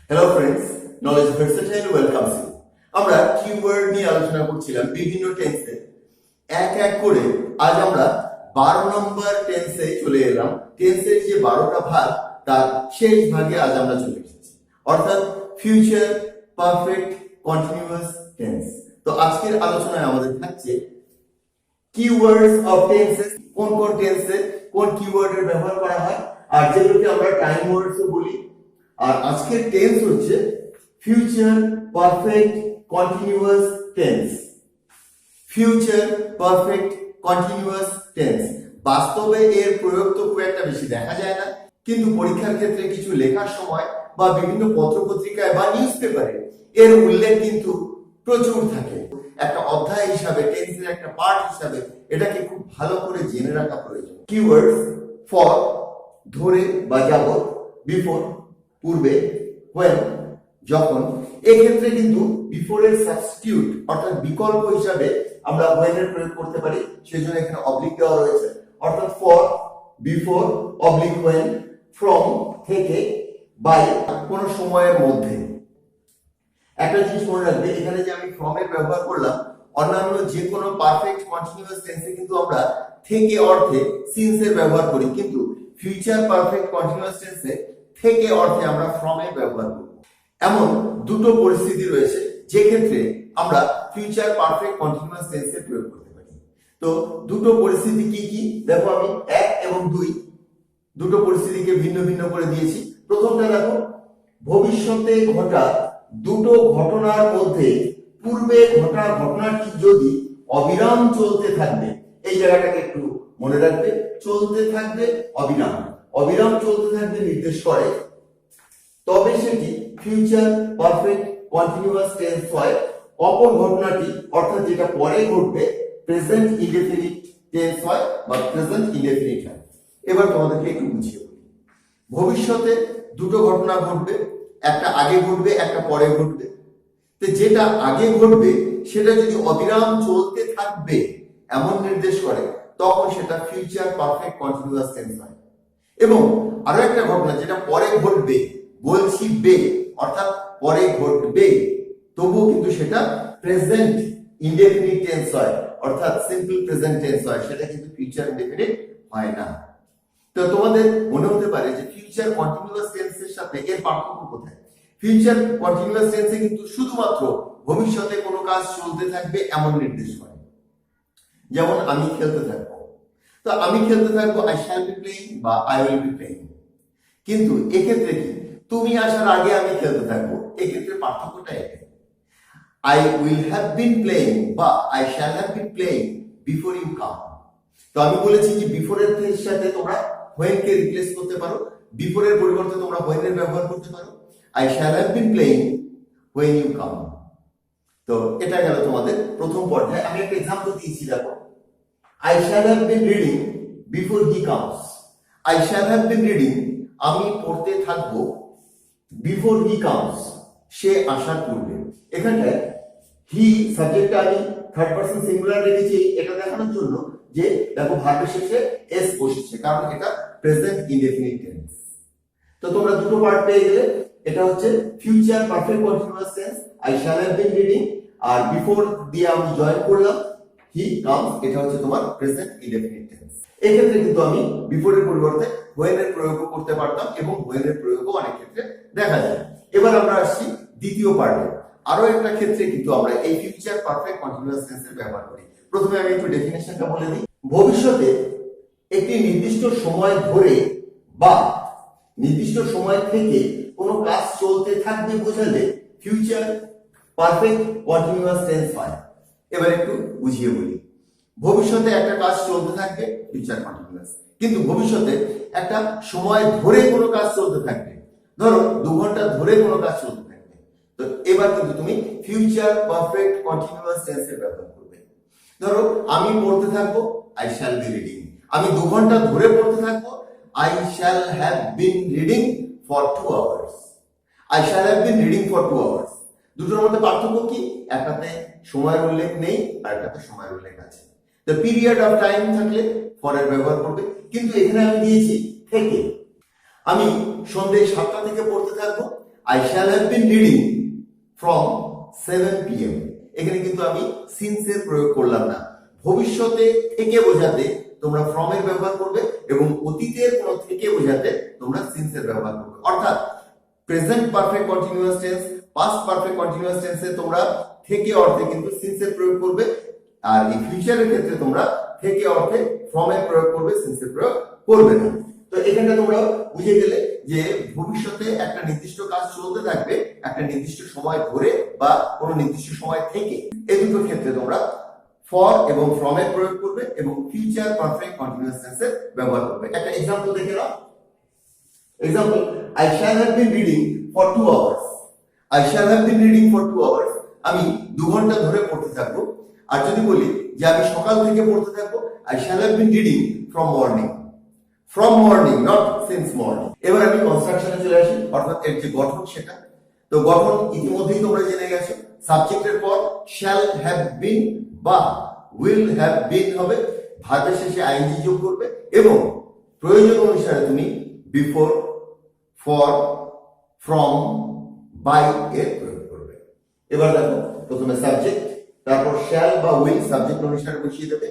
Hello friends, knowledge versatile welcomes you. আমরা keyword নিয়ে আলোচনা করছিলাম বিভিন্ন টেন্সে। এক এক করে আজ আমরা 12 নম্বর টেন্সে চলে এলাম। টেন্সের যে 12টা ভাগ তার শেষ ভাগে আজ আমরা চলে এসেছি, অর্থাৎ ফিউচার পারফেক্ট কন্টিনিউয়াস টেন্স। তো আজকের আলোচনায় আমাদের থাকছে কিওয়ার্ডস অফ টেন্সেস, কোন কোন টেন্সে কোন কিওয়ার্ডের ব্যবহার করা হয়, আর যেগুলোকে আমরা টাইম ওয়ার্ডসও বলি। আর আজকের টেন্স হচ্ছে future perfect continuous tense. Future perfect continuous tense বাস্তবে এর প্রয়োগ তো খুব একটা বেশি দেখা যায় না, কিন্তু পরীক্ষার ক্ষেত্রে কিছু লেখার সময় বা বিভিন্ন পত্রপত্রিকায় বা নিউজ পেপারে এর উল্লেখ কিন্তু প্রচুর থাকে। একটা অধ্যায় হিসাবে, টেন্সের একটা পার্ট হিসাবে এটাকে খুব ভালো করে জেনে রাখা প্রয়োজন। কিওয়ার্ডস ফর ধরে বা যাবত, বিফোর পূর্বে, when যখন। এক্ষেত্রে কিন্তু বিফোর এর সাবস্টিটিউট অর্থাৎ বিকল্প হিসাবে আমরা when এর প্রয়োগ করতে পারি, সেজন্য এখানে অবলিক দেওয়া রয়েছে। অর্থাৎ for, before, oblique when, from থেকে, বাই কোন সময়ের মধ্যে। একটা জিনিস মনে রাখবে, এখানে যে আমি ফ্রম এর ব্যবহার করলাম, অন্যান্য যে কোনো পারফেক্ট কন্টিনিউয়াস টেন্সে কিন্তু আমরা থেকে অর্থে সিন্স এর ব্যবহার করি, কিন্তু ফিউচার পারফেক্ট কন্টিনিউয়াস টেন্সে থেকে অর্থে আমরা ফ্রম এর ব্যবহার করব। এমন দুটো পরিস্থিতি রয়েছে যে ক্ষেত্রে আমরা ফিউচার পারফেক্ট কন্টিনিউয়াস টেন্সে প্রয়োগ করতে পারি। তো দুটো পরিস্থিতি কি কি দেখো, আমি 1 এবং 2 দুটো পরিস্থিতিকে ভিন্ন ভিন্ন করে দিয়েছি। প্রথমটা দেখো, ভবিষ্যতে ঘটা দুটো ঘটনার মধ্যে পূর্বে ঘটা ঘটনাটি যদি অবিরাম চলতে থাকবে, এই জায়গাটাকে একটু মনে রাখবে, চলতে থাকবে অবিরাম, অবিরাম চলতে থাকবে নির্দেশ করে, তবে সেটি ফিউচার পারফেক্ট কন্টিনিউয়াস টেন্স হয়। অপর ঘটনাটি অর্থাৎ যেটা পরে ঘটবে প্রেজেন্ট ইনডেফিনিট টেন্স হয় বা প্রেজেন্ট ইনডেফিনিট হয়। এবার তোমাদেরকে একটু বুঝিয়ে বলি। ভবিষ্যতে দুটো ঘটনা ঘটবে, একটা আগে ঘটবে একটা পরে ঘটবে। তো যেটা আগে ঘটবে সেটা যদি অবিরাম চলতে থাকবে এমন নির্দেশ করে, তখন সেটা ফিউচার পারফেক্ট কন্টিনিউয়াস টেন্স হয়। এবং আরো একটা ঘটনা যেটা পরে ঘটবে, বলছি বে অর্থাৎ পরে ঘটবে, তবুও কিন্তু সেটা প্রেজেন্ট ইনডেফিনিট টেন্স হয়, অর্থাৎ সিম্পল প্রেজেন্ট টেন্স হয়, সেটা কিন্তু ফিউচার ইনডেফিনিট হয় না। তো তোমাদের মনে হতে পারে যে ফিউচার কন্টিনিউয়াস টেন্সের সাথে এর পার্থক্য কোথায়? ফিউচার কন্টিনিউয়াস টেন্সে কিন্তু শুধুমাত্র ভবিষ্যতে কোনো কাজ চলতে থাকবে এমন নির্দেশ করে। যেমন আমি খেলতে থাকবো, তো আমি খেলতে থাকবো আই শ্যাল বি প্লেইং বা আই উইল বি প্লেইং। কিন্তু এক্ষেত্রে কি, তুমি আসার আগে আমি খেলতে থাকবো, এক্ষেত্রে পার্থক্যটা এটাই। I will have been playing বা I shall have been playing before you come. তো আমি বলেছি যে বিফোর এর সাথে তোমরা when কে রিপ্লেস করতে পারো, বিফোর এর পরিবর্তে তোমরা when এর ব্যবহার করতে পারো। I shall have been playing when you come। তো এটা গেল তোমাদের প্রথম পর্যায়ে। আমি একটা এক্সাম্পল দিয়েছি, দেখো, I shall have been reading before he comes. I shall have been reading, আমি পড়তে থাকবো, before he comes, সে আসার পূর্বে। এখানটায় he সাবজেক্টটা আমি থার্ড পারসন সিঙ্গুলার রেখেছি এটা দেখানোর জন্য যে দেখো ভার্বের শেষে s বসেছে, কারণ এটা প্রেজেন্ট ইনডেফিনিট টেন্স। তো তোমরা দুটো পার্ট পেয়ে গেলে। এটা হচ্ছে future perfect continuous tense, I shall have been reading, আর বিফোর দিয়ে আমি জয়েন করলাম he comes, এটা হচ্ছে তোমার প্রেজেন্ট ইনডেফিনিট টেন্স। এই ক্ষেত্রে কিন্তু আমি বিফোর এর পরিবর্তে when এর প্রয়োগ করতে পারতাম এবং when এর প্রয়োগও অনেক ক্ষেত্রে দেখা যায়। এবার আমরা আসছি দ্বিতীয় পার্টে। আরো একটা ক্ষেত্রে কিন্তু আমরা এই ফিউচার পারফেক্ট কন্টিনিউয়াস টেন্সের ব্যবহার করি। প্রথমে আমি একটু ডেফিনিশনটা বলে দিই। ভবিষ্যতে একটি নির্দিষ্ট সময় ধরে বা নির্দিষ্ট সময় থেকে কোনো কাজ চলতে থাকবে বোঝালে ফিউচার পারফেক্ট কন্টিনিউয়াস টেন্স হয়। এবার একটু বুঝিয়ে বলি। ভবিষ্যতে একটা কাজ চলতে থাকবে ফিউচার কন্টিনিউয়াস, কিন্তু ভবিষ্যতে একটা সময় ধরে কোনো কাজ চলতে থাকবে, ধরো 2 ঘন্টা ধরে কোনো কাজ চলতে থাকবে। তো এবার কিন্তু তুমি ফিউচার পারফেক্ট কন্টিনিউয়াস টেন্সের ব্যবহার করবে। ধরো আমি পড়তে থাকবো, আই শ্যাল বি রিডিং। আমি 2 ঘন্টা ধরে পড়তে থাকবো, I shall have been reading for 2 hours. I shall have been reading for 2 hours. দুটোর মধ্যে পার্থক্য কি? একটাতে সময়ের উল্লেখ নেই আর একটাতে সময়ের উল্লেখ আছে। দ্য পিরিয়ড অফ টাইম থাকলে ফর এর ব্যবহার করবে, কিন্তু এখানে আমি দিয়েছি থেকে। আমি সন্ধ্যে 7টা থেকে পড়তে থাকবো, I shall have been reading from 7 PM, এখানে কিন্তু আমি সিন্স এর প্রয়োগ করলাম না। ভবিষ্যতে থেকে বোঝাতে তোমরা ফ্রম এর ব্যবহার করবে এবং অতীতের কোন থেকে বোঝাতে তোমরা সিন্স এর ব্যবহার করবে। অর্থাৎ present perfect continuous tense, past perfect continuous টেন্সে তোমরা থেকে অর্থে কিন্তু সিন্স এর প্রয়োগ করবে, আর এই ফিউচারের ক্ষেত্রে তোমরা থেকে অর্থে ফ্রম এর প্রয়োগ করবে, সিন্স এর প্রয়োগ করবে না। তো এখানে তোমরা বুঝে গেলে যে ভবিষ্যতে একটা নির্দিষ্ট কাজ চলতে থাকবে একটা নির্দিষ্ট সময় ধরে বা কোনো নির্দিষ্ট সময় থেকে, এই দুটো ক্ষেত্রে তোমরা ফর এবং ফ্রম এর প্রয়োগ করবে এবং ফিউচার পারফেক্ট কন্টিনিউয়াস টেন্সের ব্যবহার করবে। একটা एग्जांपल দেখে নাও। Example, I shall have been reading for 2 hours. I shall have been reading for 2 hours. আমি 2 ঘন্টা ধরে পড়তে থাকবো। আর যদি বলি যে আমি সকাল থেকে পড়তে থাকবো, I shall have been reading from morning. From morning, not since morning. এবার আমি কনস্ট্রাকশনে চলে আসি, অর্থাৎ এর যে গঠন সেটা। তো গঠন ইতিমধ্যেই তোমরা জেনে গেছো। সাবজেক্টের পর shall have been বা will have been হবে, ভার্বের শেষে আইএনজি যোগ করবে এবং প্রয়োজন অনুসারে তুমি বিফোর, ফর, ফ্রম, বাই এর প্রয়োগ করবে। এবার দেখো, প্রথমে সাবজেক্ট, তারপর শ্যাল বা উইল সাবজেক্ট অনুসারে বসিয়ে দেবে।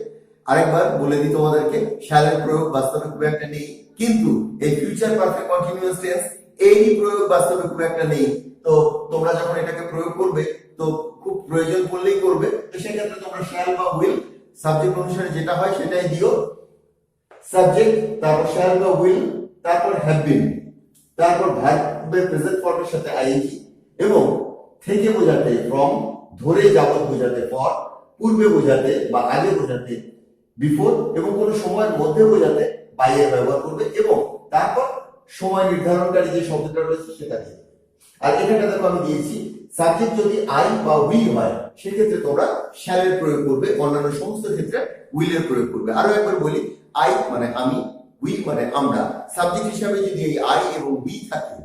আরেকবার বলে দিই তোমাদেরকে, শ্যাল এর প্রয়োগ বাস্তবে খুব একটা নেই, কিন্তু এই ফিউচার পারফেক্ট কন্টিনিউয়াস টেন্স এরই প্রয়োগ বাস্তবে খুব একটা নেই। তো তোমরা যখন এটাকে প্রয়োগ করবে তো খুব প্রয়োজন পড়লেই করবে। তো সেক্ষেত্রে তোমরা শ্যাল বা উইল সাবজেক্ট অনুসারে যেটা হয় সেটাই দিও। সাবজেক্ট, তারপর শ্যাল বা উইল, তারপর হ্যাভ বিন, তারপর ভার্বের প্রেজেন্ট ফর্মের সাথে আইএনজি এবং থেকে বোঝাতে ফ্রম, ধরে যাবত বোঝাতে ফর, পূর্বে বোঝাতে বা আগে বোঝাতে বিফোর এবং কোন সময়ের মধ্যে বোঝাতে বাই এর ব্যবহার করবে এবং তারপর সময় নির্ধারণকারী যে শব্দটা রয়েছে সেটা দিয়ে। আর এখানে দেখো আমি দিয়েছি সাবজেক্ট যদি আই বা উই হয় সেক্ষেত্রে তোমরা শ্যাল এর প্রয়োগ করবে, অন্যান্য সমস্ত ক্ষেত্রে উইল এর প্রয়োগ করবে। আরো একবার বলি, আই মানে আমি, উই মানে আমরা, সাবজেক্ট হিসাবে যদি এই আই এবং উই থাকে,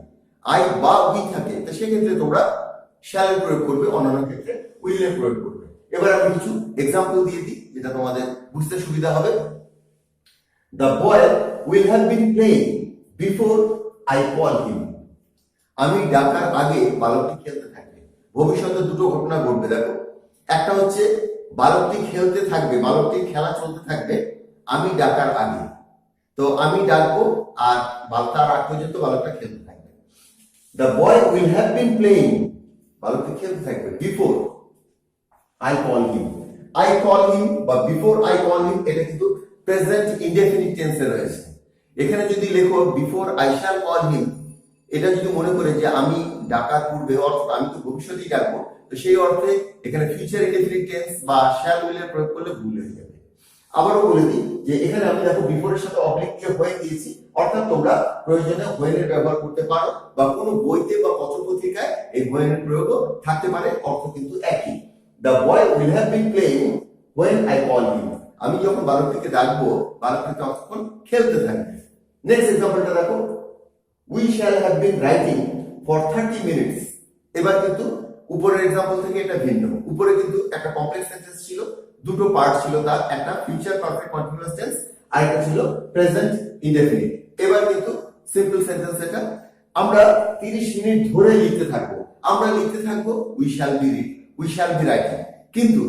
আই বা উই থাকে, তো সেক্ষেত্রে তোমরা শ্যাল এর প্রয়োগ করবে, অন্যান্য ক্ষেত্রে উইল এর প্রয়োগ করবে। এবার আমি কিছু এক্সাম্পল দিয়ে দিই যেটা তোমাদের বুঝতে সুবিধা হবে। The boy will have been playing before I call him. আমি ডাকার আগে বালকটি খেলতে থাকবে। ভবিষ্যতে দুটো ঘটনা ঘটবে দেখো, একটা হচ্ছে বালকটি খেলতে থাকবে, বালকটির খেলা চলতে থাকবে আমি ডাকার আগে। তো আমি ডাকবো আর তার আগ পর্যন্ত বালকটা খেলতে থাকবে। The boy will have been playing, বালকটি খেলতে থাকবে before I call him. I call him বা before I call him এটা কিন্তু প্রেজেন্ট ইনডেফিনিট টেন্সে রয়েছে। এখানে যদি লেখো before I shall call him, এটা যদি মনে করে যে আমি ডাকার পূর্বে, অর্থাৎ আমি তো ভবিষ্যতেই ডাকবো, তো সেই অর্থে এখানে ফিউচার ইনডেফিনিট টেন্স বা শ্যাল উইল এর প্রয়োগ করলে ভুল হয়ে যাবে। আবারও বলে দিই যে এখানে আমি দেখো বিফোরের সাথে অবলিক দিয়ে হয়ে দিয়েছি, অর্থাৎ তোমরা প্রয়োজনে হোয়েন এর ব্যবহার করতে পারো বা কোনো বইতে বা পত্রপত্রিকায় এই হোয়েন এর প্রয়োগও থাকতে পারে, অর্থ কিন্তু একই। The boy will have been playing when I call him. আমি যখন বালকটিকে ডাকবো বালকটি তখন খেলতে থাকবে। নেক্সট এক্সাম্পলটা দেখো, we shall have been writing for 30 minutes. এবার কিন্তু উপরের এক্সাম্পল থেকে এটা ভিন্ন। উপরে কিন্তু একটা কমপ্লেক্স সেন্টেন্স ছিল, দুটো পার্ট ছিল, তার একটা ফিউচার পারফেক্ট কন্টিনিউয়াস টেন্স আর একটা ছিল প্রেজেন্ট ইনডেফিনিট। এবার কিন্তু সিম্পল সেন্টেন্স এটা, আমরা 30 মিনিট ধরে লিখতে থাকবো। আমরা লিখতে থাকবো we shall be writing। কিন্তু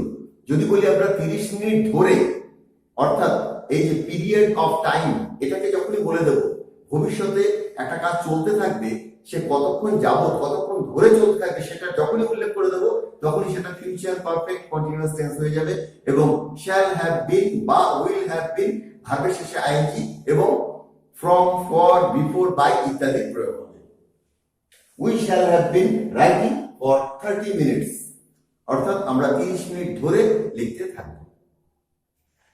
যদি বলি আমরা 30 মিনিট ধরে, অর্থাৎ এই যে পিরিয়ড অফ টাইম, এটাকে যখনই বলে দেবো ভবিষ্যতে একটা কাজ চলতে থাকবে, সে কতক্ষণ যাবত কতক্ষণ ধরে চলতে থাকবে সেটা যখনই উল্লেখ করে দেবো তখনই সেটা ফিউচার পারফেক্ট কন্টিনিউয়াস টেন্স হয়ে যাবে এবং শ্যাল হ্যাভ বিন বা উইল হ্যাভ বিন ভার্বের শেষে আইএনজি এবং ফ্রম, ফর, বিফোর, বাই ইত্যাদি প্রয়োগ হবে। We shall have been writing for 30 minutes, অর্থাৎ আমরা 30 মিনিট ধরে লিখতে থাকবো।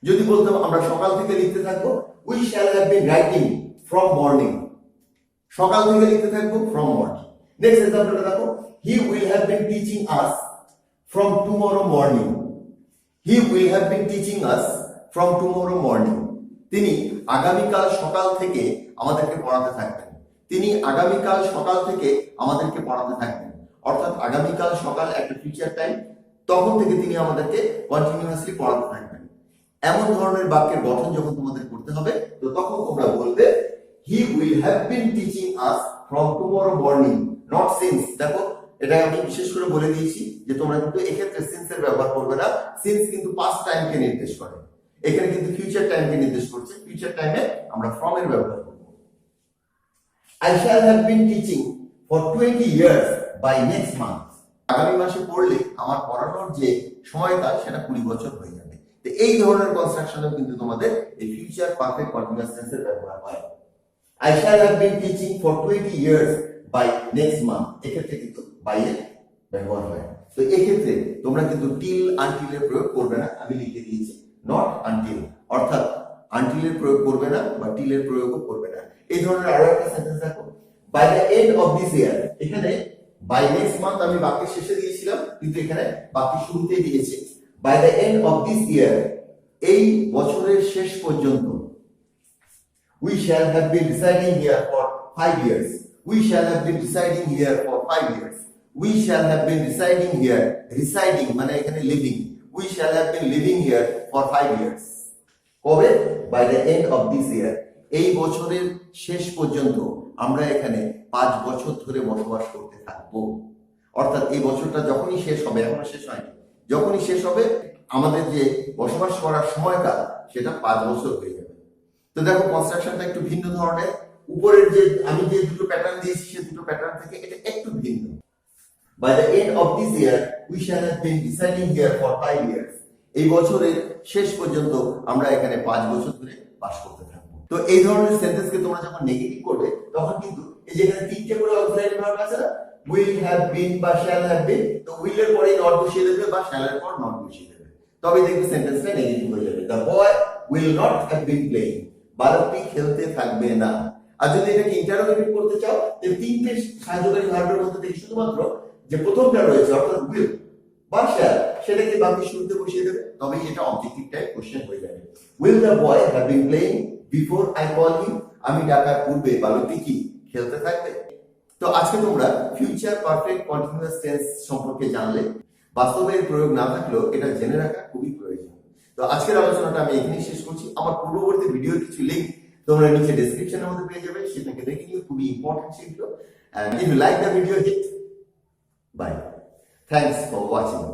যদি বলতাম আমরা সকাল থেকে লিখতে থাকবো, we shall have been writing from morning, সকাল থেকে লিখতে থাকবো ফ্রম মর্নিং। নেক্সট এক্সাম্পলটা দেখো, he will have been teaching us from tomorrow morning. He will have been teaching us from tomorrow morning. তিনি আগামীকাল সকাল থেকে আমাদেরকে পড়াতে থাকবেন। তিনি আগামীকাল সকাল থেকে আমাদেরকে পড়াতে থাকবেন, অর্থাৎ আগামীকাল সকাল একটা ফিউচার টাইম, তখন থেকে তিনি আমাদেরকে কন্টিনিউয়াসলি পড়াতে থাকবেন। এমন ধরনের বাক্যের গঠন যখন তোমাদের করতে হবে তো তখন তোমরা বলবে he will have been teaching us from tomorrow morning, not since. দেখো এটা আমি বিশেষ করে বলে দিয়েছি যে তোমরা কিন্তু এক্ষেত্রে সিন্স এর ব্যবহার করবে না। সিন্স কিন্তু পাস্ট টাইমকে নির্দেশ করে, এখানে কিন্তু ফিউচার টাইমকে নির্দেশ করছে। ফিউচার টাইমে আমরা ফ্রম এর ব্যবহার করব। I shall have been teaching for 20 years by next month. আগামী মাসে পড়লে আমার পড়ানোর যে সময়কাল সেটা 20 বছর হয়ে যাবে। তো এই ধরনের কনস্ট্রাকশনে কিন্তু তোমাদের এই ফিউচার পারফেক্ট কন্টিনিউয়াস টেন্সের ব্যবহার হয়। I shall have been teaching for 20 years by next month, এক্ষেত্রে কিন্তু by এর ব্যবহার হয়। তো এক্ষেত্রে তোমরা কিন্তু till until এর প্রয়োগ করবে না, আমি লিখে দিয়েছি not until, অর্থাৎ until এর প্রয়োগ করবে না বা till এর প্রয়োগও করবে না। এই ধরনের আরো একটা সেন্টেন্স দেখো, by the end of this year, এখানে by next month আমি বাক্যের শেষে দিয়েছিলাম, কিন্তু এখানে বাক্যের শুরুতেই দিয়েছি। by the end of this year, এই বছরের শেষ পর্যন্ত, we shall have been residing here for 5 years. We shall have been residing here for 5 years. We shall have been residing here, residing মানে এখানে living. We shall have been living here for 5 years. কবে? by the end of this year, এই বছরের শেষ পর্যন্ত আমরা এখানে 5 বছর ধরে বসবাস করতে থাকবো। অর্থাৎ এই বছরটা যখনই শেষ হবে, এখনো শেষ হয়নি, যখনই শেষ হবে আমাদের যে বসবাস করার সময়কাল সেটা 5 বছর হয়ে যাবে। তো দেখো কনস্ট্রাকশনটা একটু ভিন্ন ধরনের, উপরের যে আমি যে দুটো প্যাটার্ন দিয়েছি সে দুটো প্যাটার্ন থেকে এটা একটু ভিন্ন। by the end of this year, we shall have been residing here for 5 years. এই বছরের শেষ পর্যন্ত আমরা এখানে 5 বছর ধরে বাস করতে থাকবো। তো এই ধরনের সেন্টেন্সকে তোমরা যখন নেগেটিভ করবে তখন কিন্তু এই যে এখানে তিনটে করে অক্সিলারি ভার্ব আছে না, will have been বা shall have been, তো will এর পরে নট বসিয়ে দেবে বা shall এর পর নট বসিয়ে দেবে, তবে দেখবে সেন্টেন্সটা নেগেটিভ হয়ে যাবে। the boy will not have been playing, বালকটি খেলতে থাকবে না। আর যদি এটাকে ইন্টারোগেটিভ করতে চাও তাহলে তিনটে সাহায্যকারী ভার্বের মধ্যে থেকে শুধুমাত্র যে প্রথমটা রয়েছে অর্থাৎ will বা shall সেটাকে বাক্যের শুরুতে বসিয়ে দেবে, তবেই এটা অবজেক্টিভ টাইপ কোশ্চেন হয়ে যাবে। will the boy have been playing before I call him, আমি ডাকার পূর্বে বালকটি কি খেলতে থাকবে। তো আজকে তোমরা ফিউচার পারফেক্ট কন্টিনিউয়াস টেন্স সম্পর্কে জানলে, বাস্তবে এর প্রয়োগ না থাকলেও এটা জেনে রাখা খুবই প্রয়োজন। তো আজকের আলোচনাটা আমি এখানেই শেষ করছি। আমার পূর্ববর্তী ভিডিওর কিছু লিংক তোমরা নিচে ডেসক্রিপশনের মধ্যে পেয়ে যাবে, সেটাকে দেখে নিও, খুবই ইম্পর্টেন্ট সেগুলো। And if you like the video, hit bye. Thanks for watching.